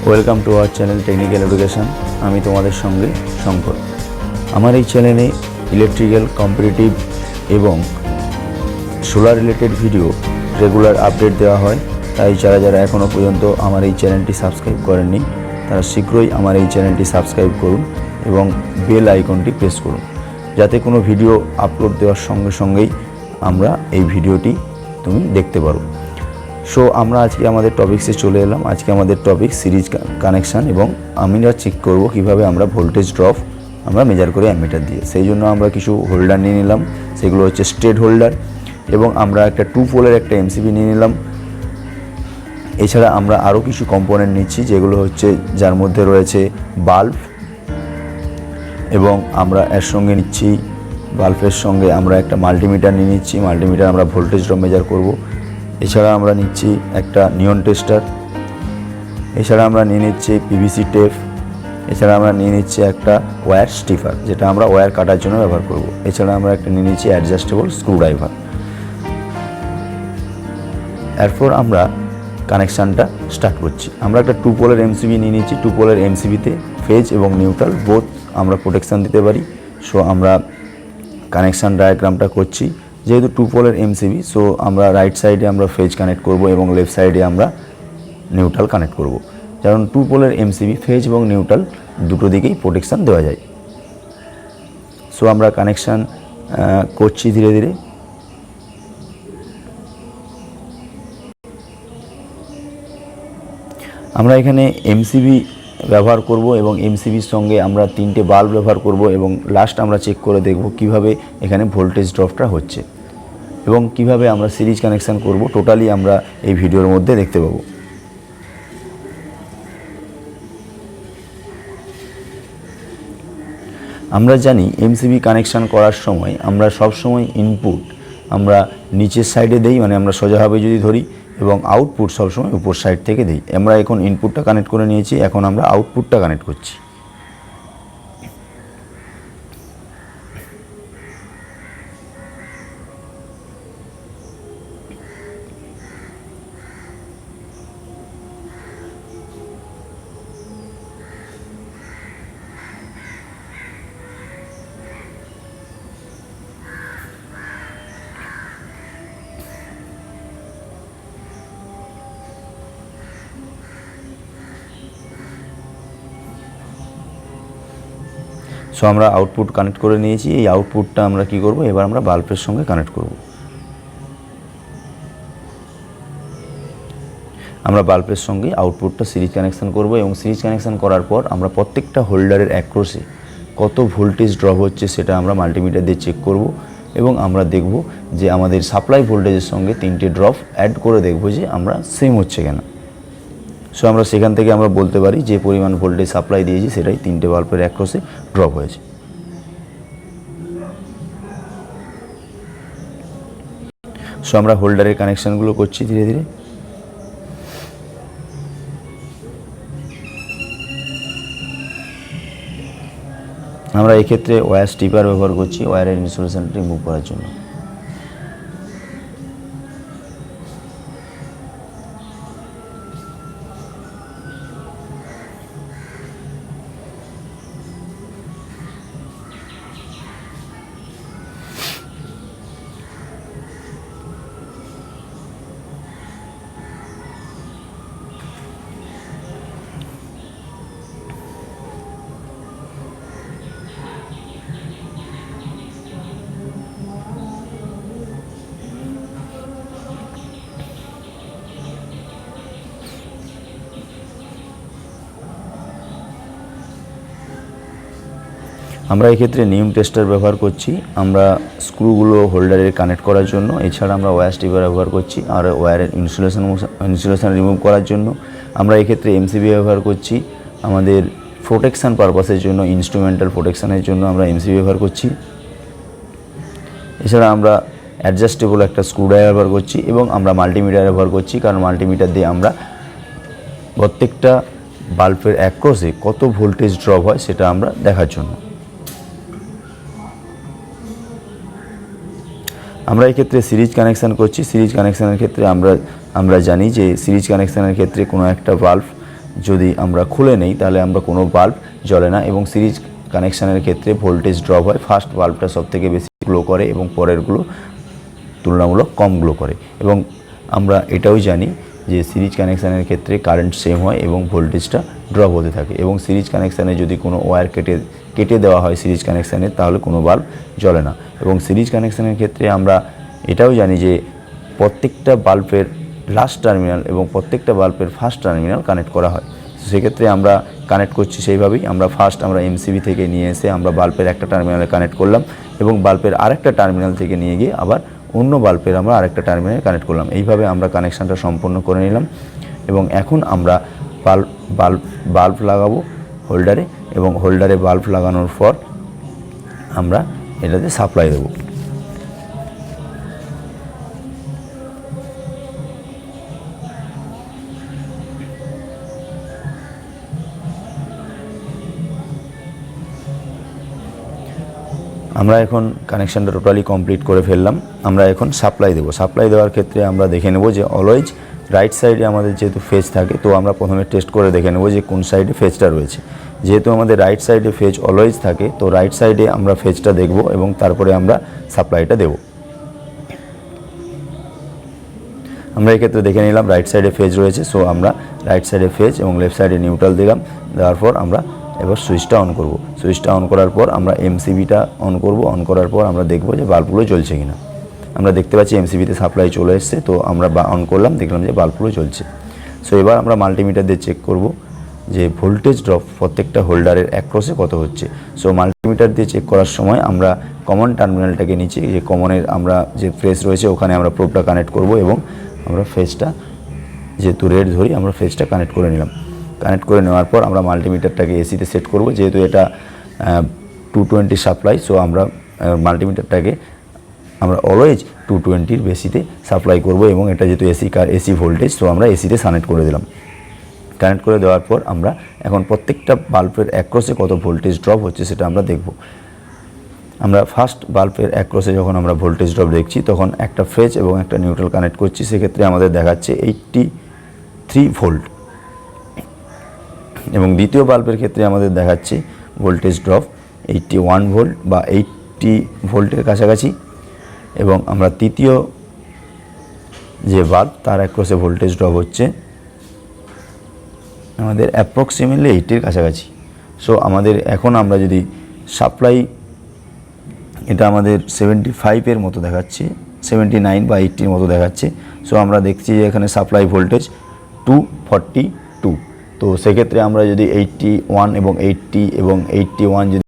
Welcome to our channel technical education. আমি তোমাদের সঙ্গে শঙ্কর। আমার এই চ্যানেলে ইলেকট্রিক্যাল, কম্পিটিটিভ এবং solar related video regular update দেওয়া হয়। তাই যারা এখনও পর্যন্ত আমার এই চ্যানেলটি সাবস্ক্রাইব করেননি তারা শীঘ্রই আমার এই চ্যানেলটি সাবস্ক্রাইব করুন এবং বেল আইকনটি প্রেস করুন, যাতে কোনো ভিডিও আপলোড দেওয়ার সঙ্গে সঙ্গেই আমরা এই ভিডিওটি তুমি দেখতে পারো। সো আমরা আজকে আমাদের টপিক্সে চলে এলাম। আজকে আমাদের টপিক সিরিজ কানেকশান, এবং আমরা চেক করব কিভাবে আমরা ভোল্টেজ ড্রপ আমরা মেজার করি অ্যামিটার দিয়ে। সেই জন্য আমরা কিছু হোল্ডার নিয়ে নিলাম, সেগুলো হচ্ছে স্ট্রেট হোল্ডার, এবং আমরা একটা 2 পোলের একটা এমসিবি নিয়ে নিলাম। এছাড়া আমরা আরও কিছু কম্পোনেন্ট নিচ্ছি, যেগুলো হচ্ছে যার মধ্যে রয়েছে বাল্ব, এবং আমরা এর সঙ্গে নিচ্ছি বাল্বের সঙ্গে আমরা একটা মাল্টিমিটার নিয়ে নিচ্ছি। মাল্টিমিটার আমরা ভোল্টেজ ড্রপ মেজার করব। এছাড়া আমরা নিচ্ছি একটা নিয়ন টেস্টার। এছাড়া আমরা নিয়ে নিচ্ছি পিভিসি টেপ। এছাড়া আমরা নিয়ে নিচ্ছি একটা ওয়্যার স্টিফার, যেটা আমরা ওয়্যার কাটার জন্য ব্যবহার করব। এছাড়া আমরা একটা নিয়ে নিচ্ছি অ্যাডজাস্টেবল স্ক্রুড্রাইভার। এরপর আমরা কানেকশানটা স্টার্ট করছি। আমরা একটা 2 পোলের এমসিবি নিয়ে নিচ্ছি। 2 পোলের এমসিবিতে ফেজ এবং নিউট্রাল বোথ আমরা প্রোটেকশান দিতে পারি। সো আমরা কানেকশান ডায়াগ্রামটা করছি। যেহেতু 2 পোলের এমসিবি, সো আমরা রাইট সাইডে আমরা ফেজ কানেক্ট করব এবং লেফট সাইডে আমরা নিউট্রাল কানেক্ট করব, কারণ 2 পোলের এমসিবি ফেজ এবং নিউট্রাল দুটো দিকেই প্রোটেকশান দেওয়া যায়। সো আমরা কানেকশান করছি ধীরে ধীরে। আমরা এখানে এমসিবি ব্যবহার করব এবং এমসিবির সঙ্গে আমরা 3টে বাল্ব ব্যবহার করব, এবং লাস্ট আমরা চেক করে দেখব কিভাবে এখানে ভোল্টেজ ড্রপটা হচ্ছে এবং কিভাবে আমরা সিরিজ কানেকশান করব। টোটালি আমরা এই ভিডিওর মধ্যে দেখতে পাবো। আমরা জানি এমসিবি কানেকশান করার সময় আমরা সব সময় ইনপুট আমরা নিচের সাইডে দেই, মানে আমরা সোজাভাবে যদি ধরি, এবং আউটপুট সবসময় উপর সাইড থেকে দিই। আমরা এখন ইনপুটটা কানেক্ট করে নিয়েছি, এখন আমরা আউটপুটটা কানেক্ট করছি। সো আমরা আউটপুট কানেক্ট করে নিয়েছি। এই আউটপুটটা আমরা কি করব, এবার আমরা বাল্বের সঙ্গে কানেক্ট করব। আমরা বাল্বের সঙ্গে আউটপুটটা সিরিজ কানেকশান করব, এবং সিরিজ কানেকশান করার পর আমরা প্রত্যেকটা হোল্ডারের অ্যাক্রসে কত ভোল্টেজ ড্রপ হচ্ছে সেটা আমরা মাল্টিমিটার দিয়ে চেক করব, এবং আমরা দেখব যে আমাদের সাপ্লাই ভোল্টেজের সঙ্গে 3টে ড্রপ অ্যাড করে দেখব যে আমরা সেম হচ্ছে কেন। সো আমরা সেখান থেকে আমরা বলতে পারি যে পরিমাণ ভোল্টেজ সাপ্লাই দিয়েছি সেটাই 3টে বাল্বের অ্যাক্রসে ড্রপ হয়েছে। সো আমরা হোল্ডারের কানেকশানগুলো করছি ধীরে ধীরে। আমরা এক্ষেত্রে ওয়্যার স্টিপার ব্যবহার করছি ওয়্যারের ইনসুলেশনটা রিমুভ করার জন্য। আমরা এক্ষেত্রে নিয়ম টেস্টার ব্যবহার করছি আমরা স্ক্রুগুলো হোল্ডারের কানেক্ট করার জন্য। এছাড়া আমরা ওয়্যার স্টিপার ব্যবহার করছি আর ওয়্যারের ইনসুলেশন রিমুভ করার জন্য। আমরা এক্ষেত্রে এমসিবি ব্যবহার করছি আমাদের প্রোটেকশান পারপাসের জন্য, ইনস্ট্রুমেন্টাল প্রোটেকশানের জন্য আমরা এমসিবি ব্যবহার করছি। এছাড়া আমরা অ্যাডজাস্টেবল একটা স্ক্রুড্রাইভার ব্যবহার করছি, এবং আমরা মাল্টিমিটার ব্যবহার করছি, কারণ মাল্টিমিটার দিয়ে আমরা প্রত্যেকটা বাল্বের অ্যাক্রসে কত ভোল্টেজ ড্রপ হয় সেটা আমরা দেখার জন্য। আমরা এই ক্ষেত্রে সিরিজ কানেকশন করছি। সিরিজ কানেকশনের ক্ষেত্রে আমরা জানি যে সিরিজ কানেকশনের ক্ষেত্রে কোনো একটা ভালভ যদি আমরা খুলে নেই তাহলে আমরা কোনো বাল্ব জ্বলে না এবং সিরিজ কানেকশানের ক্ষেত্রে ভোল্টেজ ড্রপ হয়। ফার্স্ট বাল্বটা সবথেকে বেশি গ্লো করে এবং পরেরগুলো তুলনামূলক কম গ্লো করে। এবং আমরা এটাও জানি যে সিরিজ কানেকশানের ক্ষেত্রে কারেন্ট সেম হয় এবং ভোল্টেজটা ড্রপ হতে থাকে। এবং সিরিজ কানেকশানে যদি কোনো ওয়্যার কেটে দেওয়া হয় সিরিজ কানেকশানে তাহলে কোনো বাল্ব জ্বলে না। এবং সিরিজ কানেকশানের ক্ষেত্রে আমরা এটাও জানি যে প্রত্যেকটা বাল্বের লাস্ট টার্মিনাল এবং প্রত্যেকটা বাল্বের ফার্স্ট টার্মিনাল কানেক্ট করা হয়। সেক্ষেত্রে আমরা কানেক্ট করছি সেইভাবেই। আমরা আমরা এমসিবি থেকে নিয়ে এসে আমরা বাল্বের একটা টার্মিনালে কানেক্ট করলাম এবং বাল্বের আরেকটা টার্মিনাল থেকে নিয়ে গিয়ে আবার অন্য বাল্বের আমরা আরেকটা টার্মিনালে কানেক্ট করলাম। এইভাবে আমরা কানেকশানটা সম্পূর্ণ করে নিলাম এবং এখন আমরা বাল্ব লাগাবো হোল্ডারে এবং হোল্ডারে বাল্ব লাগানোর পর আমরা এটাতে সাপ্লাই দেবো। আমরা এখন কানেকশানটা টোটালি কমপ্লিট করে ফেললাম। আমরা এখন সাপ্লাই দেবো। সাপ্লাই দেওয়ার ক্ষেত্রে আমরা দেখে নেব যে অলওয়েজ রাইট সাইডে আমাদের যেহেতু ফেজ থাকে তো আমরা প্রথমে টেস্ট করে দেখে নেব যে কোন সাইডে ফেজটা রয়েছে। যেহেতু আমাদের রাইট সাইডে ফেজ অলওয়েজ থাকে তো রাইট সাইডে আমরা ফেজটা দেখব এবং তারপরে আমরা সাপ্লাইটা দেব। আমরা এক্ষেত্রে দেখে নিলাম রাইট সাইডে ফেজ রয়েছে, সো আমরা রাইট সাইডে ফেজ এবং লেফট সাইডে নিউট্রাল দিলাম। দেওয়ার পর আমরা এবার সুইচটা অন করব। সুইচটা অন করার পর আমরা এমসিবিটা অন করব। অন করার পর আমরা দেখব যে বাল্বগুলো জ্বলছে কিনা। আমরা দেখতে পাচ্ছি এমসিবিতে সাপ্লাই চলে এসছে, তো আমরা অন করলাম, দেখলাম যে বাল্বগুলো জ্বলছে। সো এবার আমরা মাল্টিমিটার দিয়ে চেক করব যে ভোল্টেজ ড্রপ প্রত্যেকটা হোল্ডারের অ্যাক্রসে কত হচ্ছে। সো মাল্টিমিটার দিয়ে চেক করার সময় আমরা কমন টার্মিনালটাকে নিচে যে কমনের আমরা যে ফেজ রয়েছে ওখানে আমরা প্রোবটা কানেক্ট করব এবং আমরা ফেজটা যেহেতু রেড ধরি আমরা ফেজটা কানেক্ট করে নিলাম। কানেক্ট করে নেওয়ার পর আমরা মাল্টিমিটারটাকে এসিতে সেট করব। যেহেতু এটা 220 সাপ্লাই, সো আমরা মাল্টিমিটারটাকে আমরা অলওয়েজ 220-র বেশিতে সাপ্লাই করব এবং এটা যেহেতু এসি ভোল্টেজ, সো আমরা এসিতে কানেক্ট করে দিলাম। কানেক্ট করে দেওয়ার পর আমরা এখন প্রত্যেকটা বাল্বের অ্যাক্রসে কত ভোল্টেজ ড্রপ হচ্ছে সেটা আমরা দেখব। আমরা ফার্স্ট বাল্বের অ্যাক্রসে যখন আমরা ভোল্টেজ ড্রপ দেখছি তখন একটা ফেজ এবং একটা নিউট্রাল কানেক্ট করছি, সেক্ষেত্রে আমাদের দেখাচ্ছে 83 ভোল্ট এবং দ্বিতীয় বাল্বের ক্ষেত্রে আমাদের দেখাচ্ছে ভোল্টেজ ড্রপ 81 ভোল্ট বা 80 ভোল্টের কাছাকাছি এবং আমরা তৃতীয় যে বাল্ব তার অ্যাক্রসে ভোল্টেজ ড্রপ হচ্ছে আমাদের অ্যাপ্রক্সিমেটলি 80-র কাছাকাছি। সো আমাদের এখন আমরা যদি সাপ্লাই এটা আমাদের 75-এর মতো দেখাচ্ছে, 79 বা 80-র মতো দেখাচ্ছে। সো আমরা দেখছি যে এখানে সাপ্লাই ভোল্টেজ 242। তো সেক্ষেত্রে আমরা যদি 81 এবং 80 এবং 81 যদি